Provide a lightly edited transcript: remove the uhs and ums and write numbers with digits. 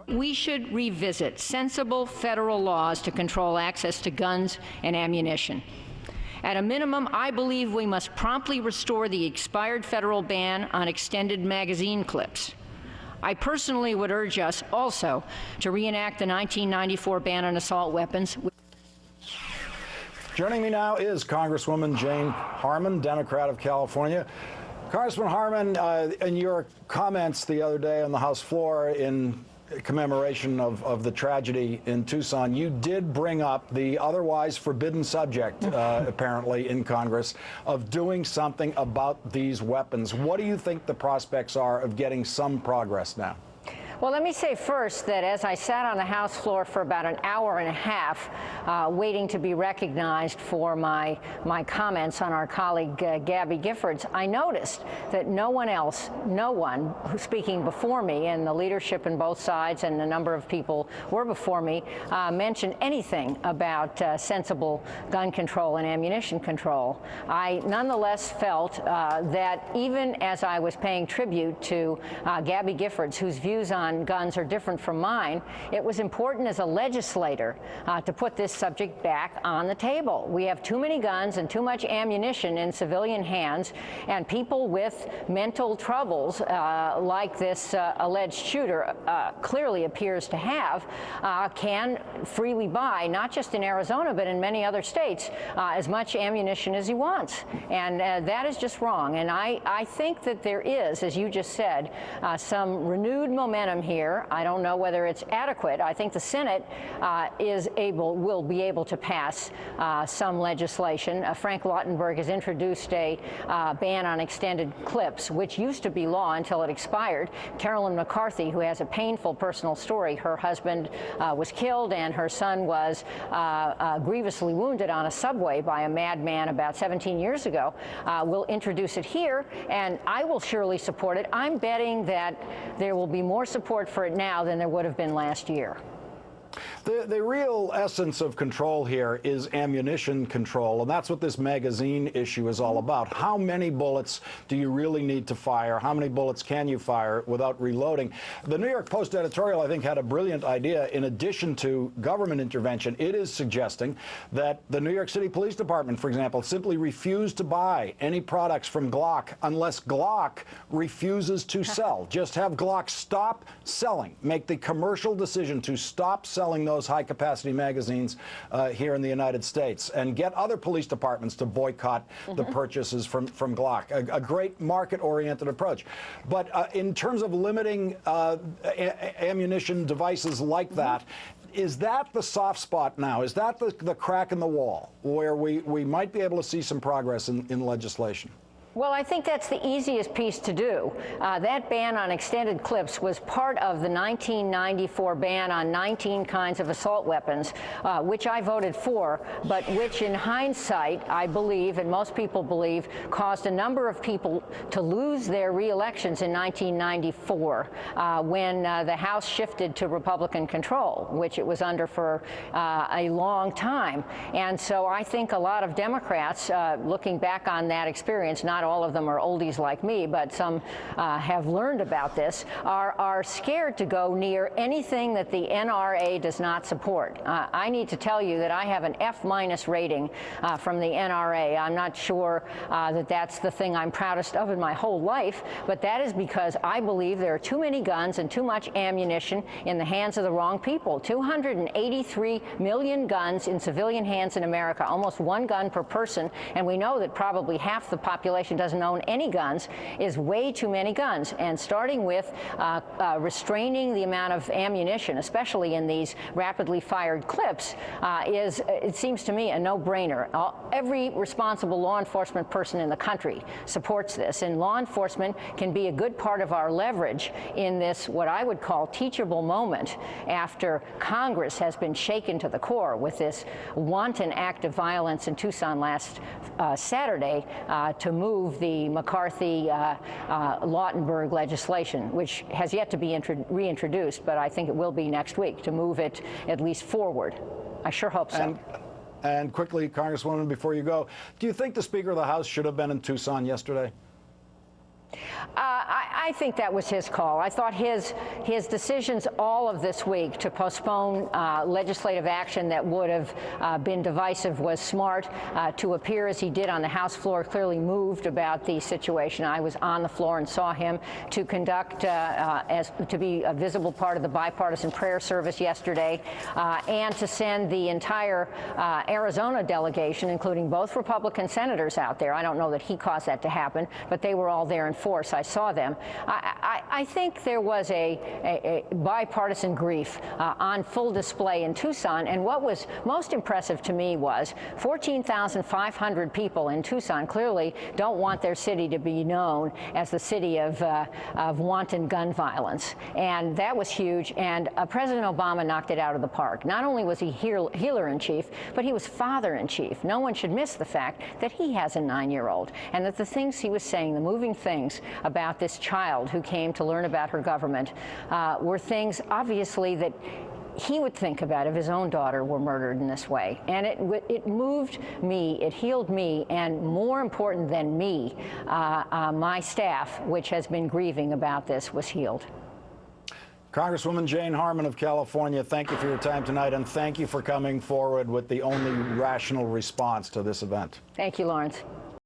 We should revisit sensible federal laws to control access to guns and ammunition. At a minimum, I believe we must promptly restore the expired federal ban on extended magazine clips. I personally would urge us also to reenact the 1994 ban on assault weapons. Joining me now is Congresswoman Jane Harman, Democrat of California. Congressman Harman, in your comments the other day on the House floor in commemoration of the tragedy in Tucson, you did bring up the otherwise forbidden subject, apparently, in Congress, of doing something about these weapons. What do you think the prospects are of getting some progress now? Well, let me say first that as I sat on the House floor for about an hour and a half, waiting to be recognized for my comments on our colleague Gabby Giffords, I noticed that no one speaking before me, and the leadership in both sides and a number of people were before me, mentioned anything about sensible gun control and ammunition control. I nonetheless felt that even as I was paying tribute to Gabby Giffords, whose views on guns are different from mine, it was important as a legislator to put this subject back on the table. We have too many guns and too much ammunition in civilian hands, and people with mental troubles like this alleged shooter clearly appears to have can freely buy, not just in Arizona but in many other states, as much ammunition as he wants. And that is just wrong. And I think that there is, as you just said, some renewed momentum here. I don't know whether it's adequate. I think the Senate will be able to pass some legislation. Frank Lautenberg has introduced a ban on extended clips, which used to be law until it expired. Carolyn McCarthy, who has a painful personal story, her husband was killed and her son was grievously wounded on a subway by a madman about 17 years ago, will introduce it here, and I will surely support it. I'm betting that there will be more support for it now than there would have been last year. The real essence of control here is ammunition control, and that's what this magazine issue is all about. How many bullets do you really need to fire? How many bullets can you fire without reloading? The New York Post editorial, I think, had a brilliant idea. In addition to government intervention, it is suggesting that the New York City Police Department, for example, simply refuse to buy any products from Glock unless Glock refuses to sell. Just have Glock stop selling, make the commercial decision to stop selling those high-capacity magazines here in the United States, and get other police departments to boycott the purchases from Glock. A great market-oriented approach. But in terms of limiting ammunition devices like that, is that the soft spot now? Is that the crack in the wall where we might be able to see some progress in legislation? Well, I think that's the easiest piece to do. That ban on extended clips was part of the 1994 ban on 19 kinds of assault weapons, which I voted for, but which in hindsight, I believe, and most people believe, caused a number of people to lose their re-elections in 1994 when the House shifted to Republican control, which it was under for a long time. And so I think a lot of Democrats, looking back on that experience, not all of them are oldies like me, but some have learned about this, are scared to go near anything that the NRA does not support. I need to tell you that I have an F- rating from the NRA. I'm not sure that that's the thing I'm proudest of in my whole life, but that is because I believe there are too many guns and too much ammunition in the hands of the wrong people. 283 million guns in civilian hands in America, almost one gun per person, and we know that probably half the population doesn't own any guns, is way too many guns. And starting with restraining the amount of ammunition, especially in these rapidly fired clips, is, it seems to me, a no-brainer. Every responsible law enforcement person in the country supports this, and law enforcement can be a good part of our leverage in this, what I would call, teachable moment after Congress has been shaken to the core with this wanton act of violence in Tucson last Saturday to move the McCarthy-Lautenberg legislation, which has yet to be reintroduced, but I think it will be next week, to move it at least forward. I sure hope so. And quickly, Congresswoman, before you go, do you think the Speaker of the House should have been in Tucson yesterday? I think that was his call. I thought his decisions all of this week to postpone legislative action that would have been divisive was smart. To appear as he did on the House floor, clearly moved about the situation. I was on the floor and saw him. To conduct to be a visible part of the bipartisan prayer service yesterday, and to send the entire Arizona delegation, including both Republican senators out there. I don't know that he caused that to happen, but they were all there in force. I saw them. I think there was a bipartisan grief on full display in Tucson, and what was most impressive to me was 14,500 people in Tucson clearly don't want their city to be known as the city of wanton gun violence, and that was huge. And President Obama knocked it out of the park. Not only was he healer-in-chief, but he was father-in-chief. No one should miss the fact that he has a 9-year-old, and that the things he was saying, the moving things about this child who came to learn about her government, were things obviously that he would think about if his own daughter were murdered in this way. And it moved me, it healed me, and more important than me, my staff, which has been grieving about this, was healed. Congresswoman Jane Harman of California, thank you for your time tonight, and thank you for coming forward with the only rational response to this event. Thank you, Lawrence.